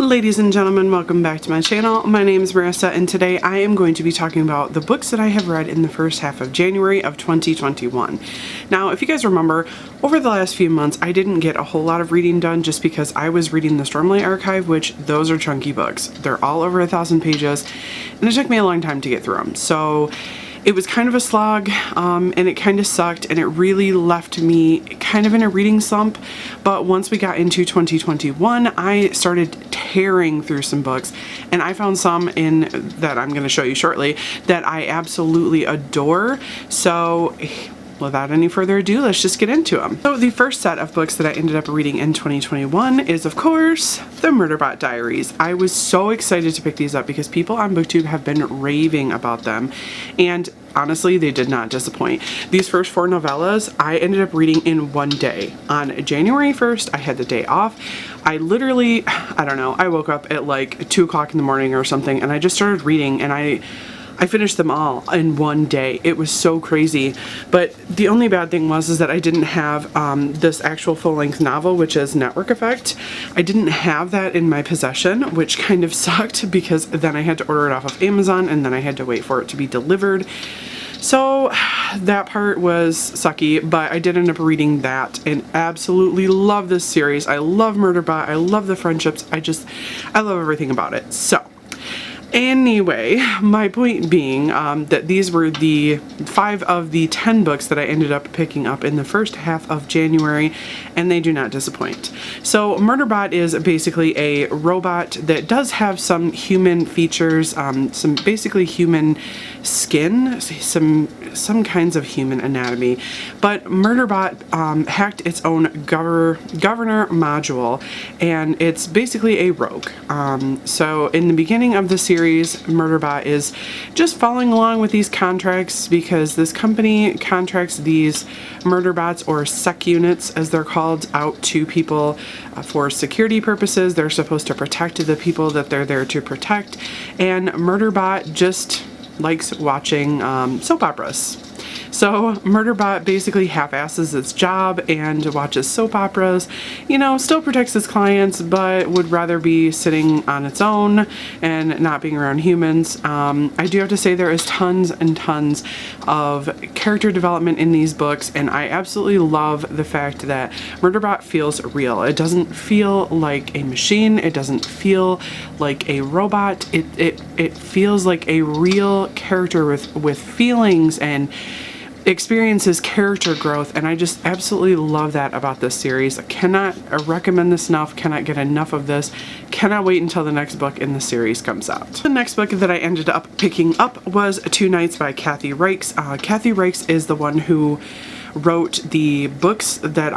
Ladies and gentlemen, welcome back to my channel. My name is Marissa and today I am going to be talking about the books that I have read in the first half of January of 2021. Now, if you guys remember, over the last few months I didn't get a whole lot of reading done just because I was reading the Stormlight Archive, which those are chunky books. They're all over 1,000 pages and it took me a long time to get through them. So it was kind of a slog, and it kind of sucked, and it really left me kind of in a reading slump. But once we got into 2021, I started tearing through some books, and I found some in that I'm going to show you shortly that I absolutely adore. So without any further ado, let's just get into them. So the first set of books that I ended up reading in 2021 is, of course, the Murderbot Diaries. I was so excited to pick these up because people on BookTube have been raving about them, and honestly, they did not disappoint. These first 4 novellas, I ended up reading in one day. On January 1st, I had the day off. I literally, I don't know, I woke up at like 2 o'clock in the morning or something, and I just started reading, and I finished them all in one day. It was so crazy. But the only bad thing was that I didn't have this actual full-length novel, which is Network Effect. I didn't have that in my possession, which kind of sucked because then I had to order it off of Amazon and then I had to wait for it to be delivered. So that part was sucky, but I did end up reading that and absolutely love this series. I love Murderbot. I love the friendships. I love everything about it. So anyway, my point being that these were the 5 of the 10 books that I ended up picking up in the first half of January, and they do not disappoint. So Murderbot is basically a robot that does have some human features, some basically human skin, some kinds of human anatomy, but Murderbot hacked its own governor module, and it's basically a rogue. So in the beginning of the series, Murderbot is just following along with these contracts because this company contracts these Murderbots, or sec units as they're called, out to people for security purposes. They're supposed to protect the people that they're there to protect, and Murderbot just likes watching soap operas. So Murderbot basically half-asses its job and watches soap operas, you know, still protects its clients, but would rather be sitting on its own and not being around humans. I do have to say there is tons and tons of character development in these books, and I absolutely love the fact that Murderbot feels real. It doesn't feel like a machine. It doesn't feel like a robot. It feels like a real character with feelings and experiences character growth, and I just absolutely love that about this series. I cannot recommend this enough, cannot get enough of this, cannot wait until the next book in the series comes out. The next book that I ended up picking up was Two Nights by Kathy Reichs. Kathy Reichs is the one who wrote the books that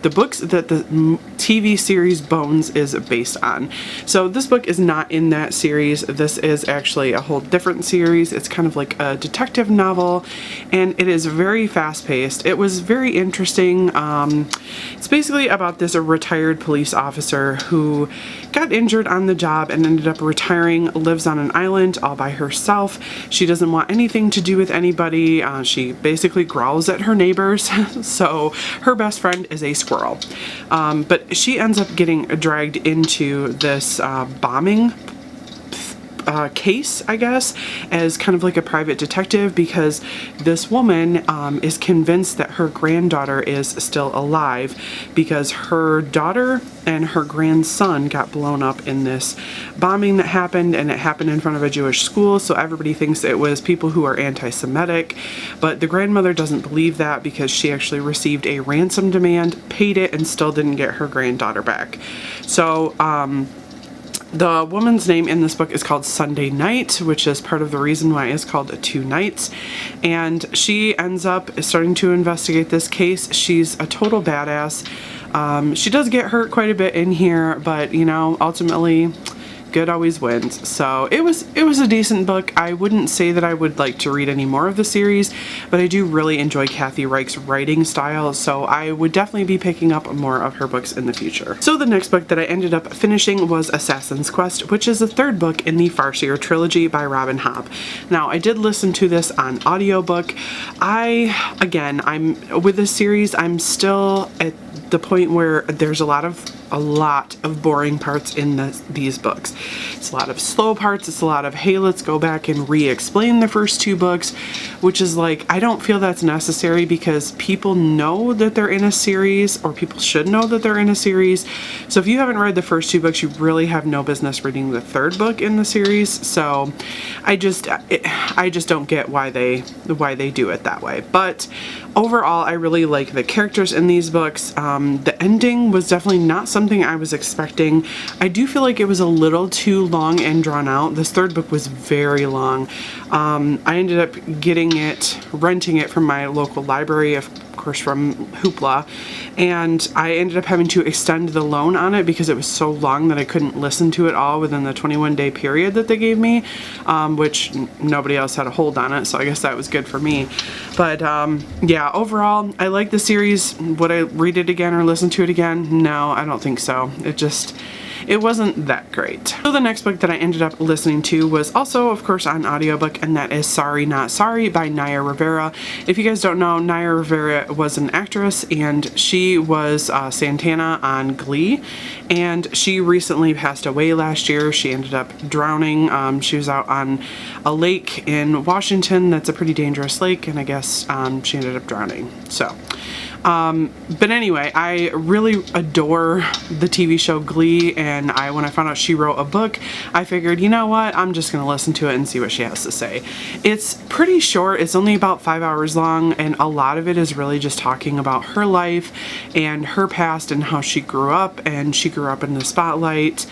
the TV series Bones is based on. So this book is not in that series. This is actually a whole different series. It's kind of like a detective novel, and it is very fast-paced. It was very interesting. It's basically about this retired police officer who got injured on the job and ended up retiring, lives on an island all by herself. She doesn't want anything to do with anybody. She basically growls at her neighbors. So her best friend is a squirrel. But she ends up getting dragged into this bombing case, I guess, as kind of like a private detective, because this woman is convinced that her granddaughter is still alive because her daughter and her grandson got blown up in this bombing that happened, and it happened in front of a Jewish school, so everybody thinks it was people who are anti-Semitic, but the grandmother doesn't believe that because she actually received a ransom demand, paid it, and still didn't get her granddaughter back. So the woman's name in this book is called Sunday Night, which is part of the reason why it's called Two Nights. And she ends up starting to investigate this case. She's a total badass. She does get hurt quite a bit in here, but you know, ultimately good always wins. So it was a decent book. I wouldn't say that I would like to read any more of the series, but I do really enjoy Kathy Reichs' writing style, so I would definitely be picking up more of her books in the future. So the next book that I ended up finishing was Assassin's Quest, which is the 3rd book in the Farseer trilogy by Robin Hobb. Now, I did listen to this on audiobook. I'm with this series, I'm still at the point where there's a lot of a lot of boring parts in these books. It's a lot of slow parts. It's a lot of, hey, let's go back and re-explain the first two books, which is like, I don't feel that's necessary because people know that they're in a series, or people should know that they're in a series. So if you haven't read the first two books, you really have no business reading the third book in the series. So I just don't get why they do it that way. But overall, I really like the characters in these books. The ending was definitely not something I was expecting. I do feel like it was a little too long and drawn out. This third book was very long. I ended up renting it from my local library, of course from Hoopla, and I ended up having to extend the loan on it because it was so long that I couldn't listen to it all within the 21-day period that they gave me, which nobody else had a hold on it, so I guess that was good for me. But yeah, overall, I like the series. Would I read it again or listen to it again? No, I don't think so. It wasn't that great. So the next book that I ended up listening to was also, of course, on audiobook, and that is Sorry Not Sorry by Naya Rivera. If you guys don't know, Naya Rivera was an actress, and she was Santana on Glee, and she recently passed away last year. She ended up drowning. She was out on a lake in Washington that's a pretty dangerous lake, and I guess she ended up drowning. So but anyway, I really adore the TV show Glee, and when I found out she wrote a book, I figured, you know what, I'm just gonna listen to it and see what she has to say. It's pretty short. It's only about 5 hours long, and a lot of it is really just talking about her life and her past and how she grew up, and she grew up in the spotlight,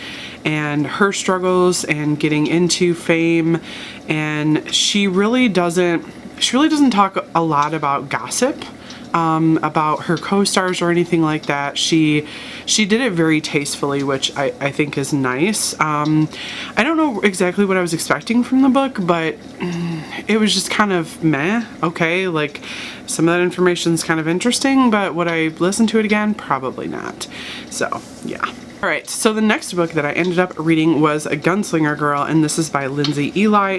and her struggles and getting into fame. And she really doesn't talk a lot about gossip about her co-stars or anything like that. She did it very tastefully, which I think is nice. I don't know exactly what I was expecting from the book, but it was just kind of meh. Okay, like some of that information is kind of interesting, but would I listen to it again? Probably not. So yeah. Alright, so the next book that I ended up reading was A Gunslinger Girl, and this is by Lyndsay Eli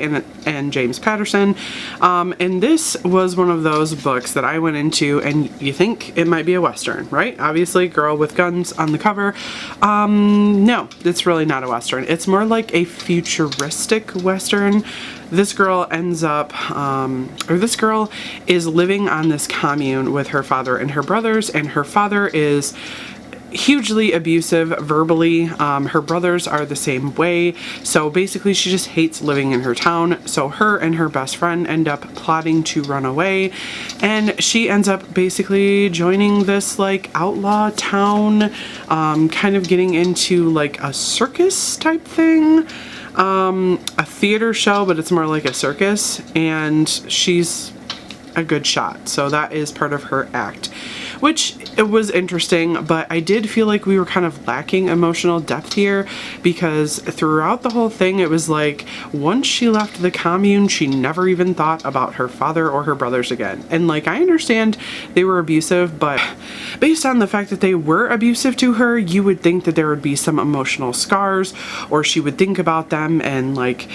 and James Patterson. And this was one of those books that I went into, and you think it might be a Western, right? Obviously, girl with guns on the cover. No, it's really not a Western. It's more like a futuristic Western. This girl this girl is living on this commune with her father and her brothers, and her father is hugely abusive verbally. Her brothers are the same way. So basically she just hates living in her town. So her and her best friend end up plotting to run away, and she ends up basically joining this like outlaw town, kind of getting into like a circus type thing. A theater show, but it's more like a circus, and she's a good shot. So that is part of her act, which it was interesting, but I did feel like we were kind of lacking emotional depth here, because throughout the whole thing it was like once she left the commune she never even thought about her father or her brothers again. And like, I understand they were abusive, but based on the fact that they were abusive to her, you would think that there would be some emotional scars, or she would think about them and like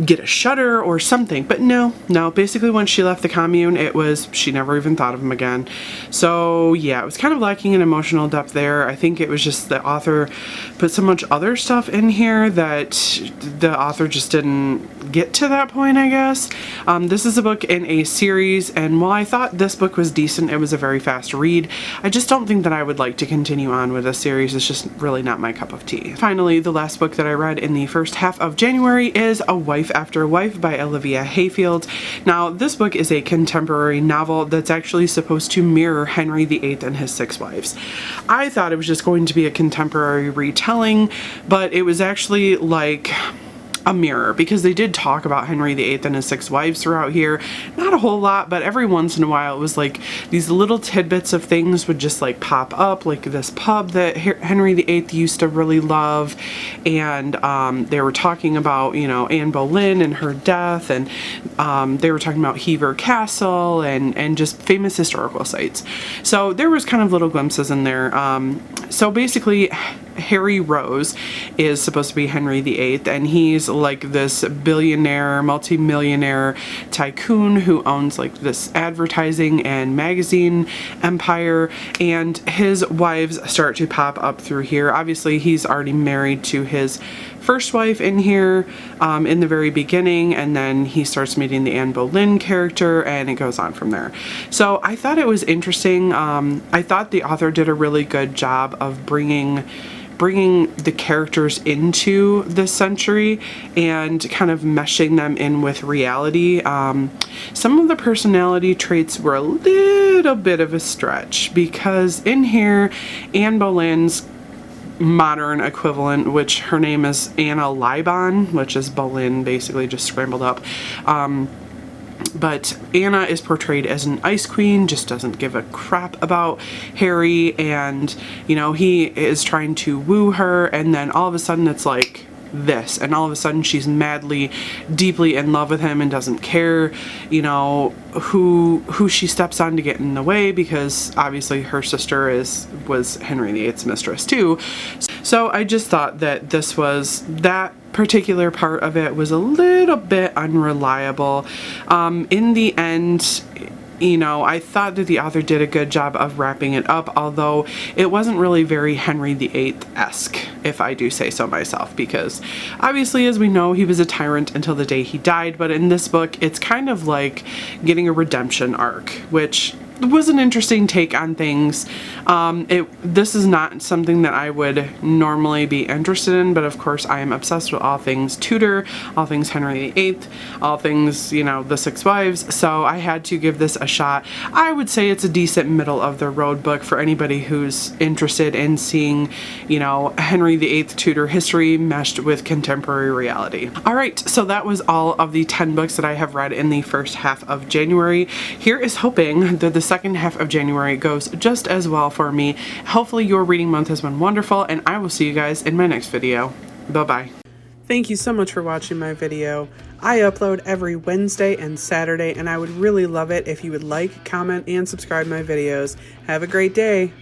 get a shudder or something. But no, basically once she left the commune, it was she never even thought of him again. So yeah, it was kind of lacking in emotional depth there. I think it was just the author put so much other stuff in here that the author just didn't get to that point, I guess. This is a book in a series, and while I thought this book was decent, it was a very fast read. I just don't think that I would like to continue on with this series. It's just really not my cup of tea. Finally, the last book that I read in the first half of January is A Wife After Wife by Olivia Hayfield. Now, this book is a contemporary novel that's actually supposed to mirror Henry VIII and his 6 wives. I thought it was just going to be a contemporary retelling, but it was actually like a mirror, because they did talk about Henry VIII and his 6 wives throughout here. Not a whole lot, but every once in a while it was like these little tidbits of things would just like pop up, like this pub that Henry VIII used to really love, and they were talking about, you know, Anne Boleyn and her death, and they were talking about Hever Castle and just famous historical sites. So there was kind of little glimpses in there. So basically Harry Rose is supposed to be Henry VIII, and he's like this billionaire, multi-millionaire tycoon who owns like this advertising and magazine empire, and his wives start to pop up through here. Obviously, he's already married to his first wife in here in the very beginning, and then he starts meeting the Anne Boleyn character, and it goes on from there. So I thought it was interesting. I thought the author did a really good job of bringing the characters into this century and kind of meshing them in with reality. Some of the personality traits were a little bit of a stretch, because in here, Anne Boleyn's modern equivalent, which her name is Anna Libon, which is Boleyn basically just scrambled up. But Anna is portrayed as an ice queen, just doesn't give a crap about Harry, and you know, he is trying to woo her, and then all of a sudden it's like this, and all of a sudden she's madly, deeply in love with him and doesn't care, you know, who she steps on to get in the way, because obviously her sister was Henry VIII's mistress too. So I just thought that that particular part of it was a little bit unreliable. In the end, you know, I thought that the author did a good job of wrapping it up, although it wasn't really very Henry VIII-esque, if I do say so myself, because obviously, as we know, he was a tyrant until the day he died, but in this book, it's kind of like getting a redemption arc, which was an interesting take on things. This is not something that I would normally be interested in, but of course I am obsessed with all things Tudor, all things Henry VIII, all things, you know, the Six Wives, so I had to give this a shot. I would say it's a decent middle of the road book for anybody who's interested in seeing, you know, Henry VIII Tudor history meshed with contemporary reality. Alright, so that was all of the 10 books that I have read in the first half of January. Here is hoping that the second half of January goes just as well for me. Hopefully your reading month has been wonderful, and I will see you guys in my next video. Bye-bye. Thank you so much for watching my video. I upload every Wednesday and Saturday, and I would really love it if you would like, comment, and subscribe my videos. Have a great day.